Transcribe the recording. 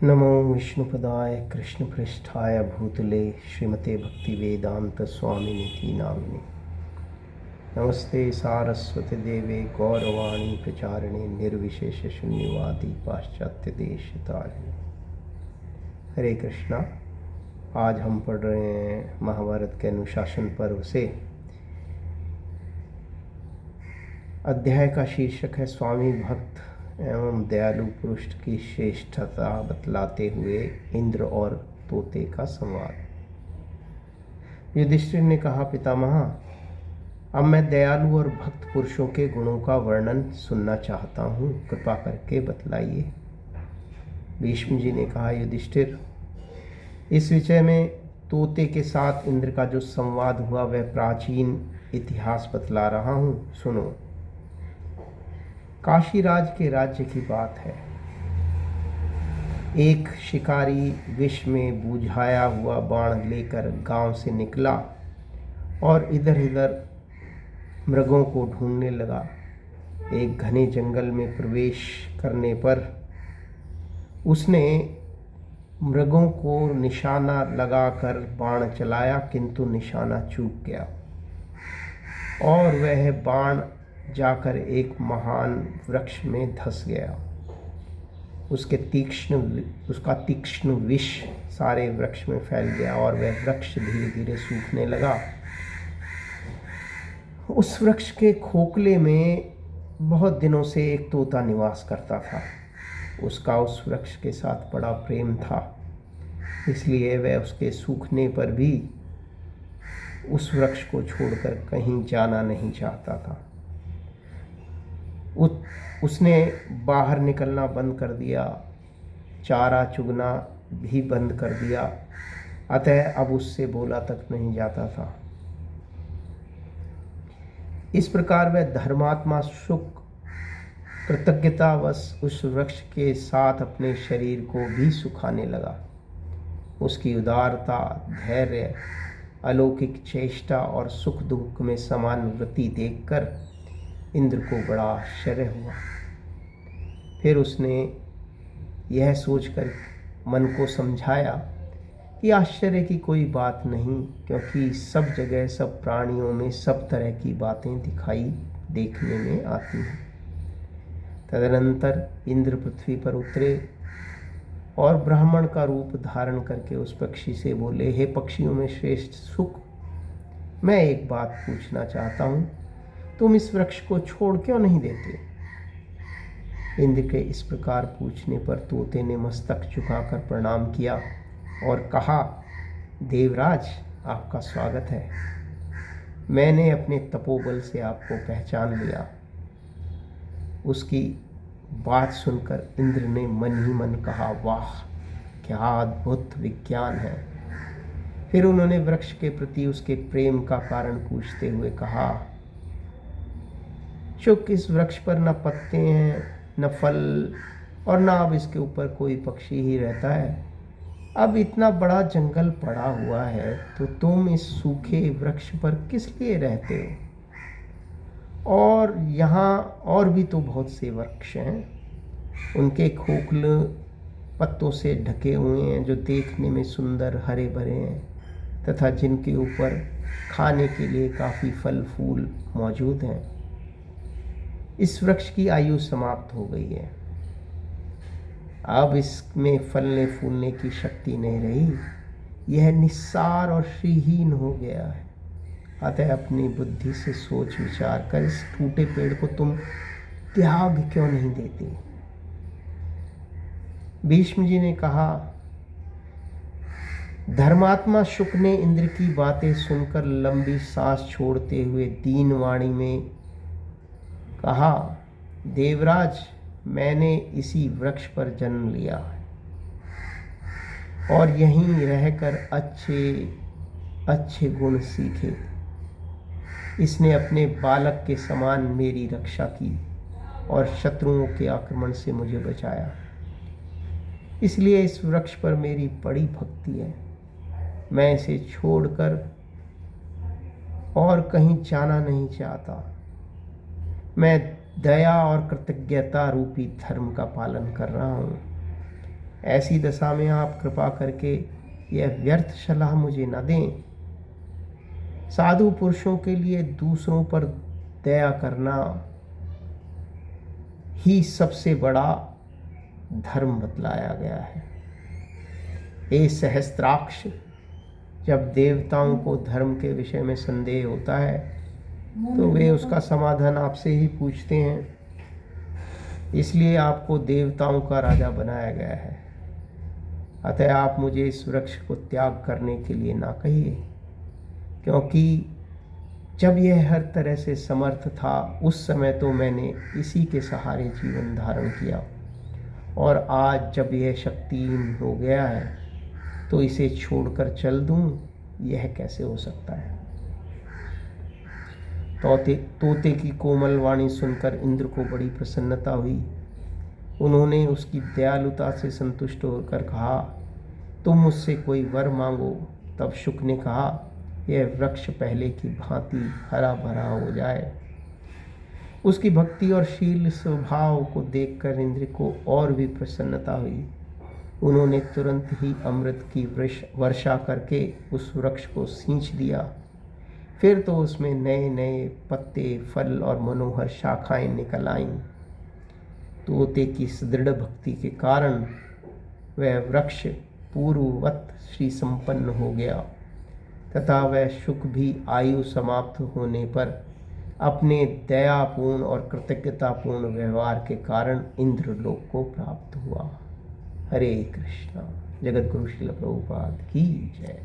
नमो विष्णुपदाय कृष्णपृष्ठाय भूतले श्रीमते भक्तिवेदांत स्वामिनिति नामिने। नमस्ते सारस्वती देवे गौरवाणी प्रचारिणे निर्विशेष शून्यवादी पाश्चात्य देश तारिणे। हरे कृष्णा। आज हम पढ़ रहे हैं महाभारत के अनुशासन पर्व से। अध्याय का शीर्षक है स्वामी भक्त एवं दयालु पुरुष की श्रेष्ठता बतलाते हुए इंद्र और तोते का संवाद। युधिष्ठिर ने कहा, पितामह, अब मैं दयालु और भक्त पुरुषों के गुणों का वर्णन सुनना चाहता हूँ, कृपा करके बतलाइए। भीष्म जी ने कहा, युधिष्ठिर, इस विषय में तोते के साथ इंद्र का जो संवाद हुआ वह प्राचीन इतिहास बतला रहा हूँ, सुनो। काशीराज के राज्य की बात है। एक शिकारी विष में बुझाया हुआ बाण लेकर गांव से निकला और इधर उधर मृगों को ढूंढने लगा। एक घने जंगल में प्रवेश करने पर उसने मृगों को निशाना लगाकर बाण चलाया, किंतु निशाना चूक गया और वह बाण जाकर एक महान वृक्ष में धंस गया। उसका तीक्ष्ण विष सारे वृक्ष में फैल गया और वह वृक्ष धीरे धीरे सूखने लगा। उस वृक्ष के खोखले में बहुत दिनों से एक तोता निवास करता था। उसका उस वृक्ष के साथ बड़ा प्रेम था, इसलिए वह उसके सूखने पर भी उस वृक्ष को छोड़कर कहीं जाना नहीं चाहता था। उसने बाहर निकलना बंद कर दिया, चारा चुगना भी बंद कर दिया, अतः अब उससे बोला तक नहीं जाता था। इस प्रकार वह धर्मात्मा सुख कृतज्ञतावश उस वृक्ष के साथ अपने शरीर को भी सुखाने लगा। उसकी उदारता, धैर्य, अलौकिक चेष्टा और सुख दुख में समान वृत्ति देखकर इंद्र को बड़ा आश्चर्य हुआ। फिर उसने यह सोचकर मन को समझाया कि आश्चर्य की कोई बात नहीं, क्योंकि सब जगह सब प्राणियों में सब तरह की बातें दिखाई देखने में आती हैं। तदनंतर इंद्र पृथ्वी पर उतरे और ब्राह्मण का रूप धारण करके उस पक्षी से बोले, हे पक्षियों में श्रेष्ठ सुख, मैं एक बात पूछना चाहता हूँ, तुम इस वृक्ष को छोड़ क्यों नहीं देते? इंद्र के इस प्रकार पूछने पर तोते ने मस्तक झुकाकर प्रणाम किया और कहा, देवराज, आपका स्वागत है। मैंने अपने तपोबल से आपको पहचान लिया। उसकी बात सुनकर इंद्र ने मन ही मन कहा, वाह, क्या अद्भुत विज्ञान है। फिर उन्होंने वृक्ष के प्रति उसके प्रेम का कारण पूछते हुए कहा, चूक इस वृक्ष पर न पत्ते हैं, न फल, और न अब इसके ऊपर कोई पक्षी ही रहता है। अब इतना बड़ा जंगल पड़ा हुआ है तो तुम इस सूखे वृक्ष पर किस लिए रहते हो? और यहाँ और भी तो बहुत से वृक्ष हैं, उनके खोखले पत्तों से ढके हुए हैं, जो देखने में सुंदर हरे भरे हैं तथा जिनके ऊपर खाने के लिए काफ़ी फल फूल मौजूद हैं। इस वृक्ष की आयु समाप्त हो गई है, अब इसमें फलने फूलने की शक्ति नहीं रही। यह निस्सार और श्रीहीन हो गया है। अतः अपनी बुद्धि से सोच विचार कर इस टूटे पेड़ को तुम त्याग क्यों नहीं देते? भीष्म जी ने कहा, धर्मात्मा शुक ने इंद्र की बातें सुनकर लंबी सांस छोड़ते हुए दीन वाणी में कहा, देवराज, मैंने इसी वृक्ष पर जन्म लिया है और यहीं रहकर अच्छे अच्छे गुण सीखे। इसने अपने बालक के समान मेरी रक्षा की और शत्रुओं के आक्रमण से मुझे बचाया। इसलिए इस वृक्ष पर मेरी बड़ी भक्ति है। मैं इसे छोड़कर और कहीं जाना नहीं चाहता। मैं दया और कृतज्ञता रूपी धर्म का पालन कर रहा हूँ। ऐसी दशा में आप कृपा करके यह व्यर्थ सलाह मुझे न दें। साधु पुरुषों के लिए दूसरों पर दया करना ही सबसे बड़ा धर्म बतलाया गया है। हे सहस्त्राक्ष, जब देवताओं को धर्म के विषय में संदेह होता है तो वे उसका समाधान आपसे ही पूछते हैं। इसलिए आपको देवताओं का राजा बनाया गया है। अतः आप मुझे इस वृक्ष को त्याग करने के लिए ना कहिए, क्योंकि जब यह हर तरह से समर्थ था उस समय तो मैंने इसी के सहारे जीवन धारण किया, और आज जब यह शक्तिहीन हो गया है तो इसे छोड़कर चल दूं, यह कैसे हो सकता है। तोते की कोमल वाणी सुनकर इंद्र को बड़ी प्रसन्नता हुई। उन्होंने उसकी दयालुता से संतुष्ट होकर कहा, तुम मुझसे कोई वर मांगो। तब शुक ने कहा, यह वृक्ष पहले की भांति हरा भरा हो जाए। उसकी भक्ति और शील स्वभाव को देखकर इंद्र को और भी प्रसन्नता हुई। उन्होंने तुरंत ही अमृत की वर्षा करके उस वृक्ष को सींच दिया। फिर तो उसमें नए नए पत्ते, फल और मनोहर शाखाएं निकल आईं। तोते की सुदृढ़ भक्ति के कारण वह वृक्ष पूर्ववत श्री संपन्न हो गया तथा वह शुक भी आयु समाप्त होने पर अपने दयापूर्ण और कृतज्ञतापूर्ण व्यवहार के कारण इंद्रलोक को प्राप्त हुआ। हरे कृष्णा। जगत गुरु श्रील प्रभुपाद की जय।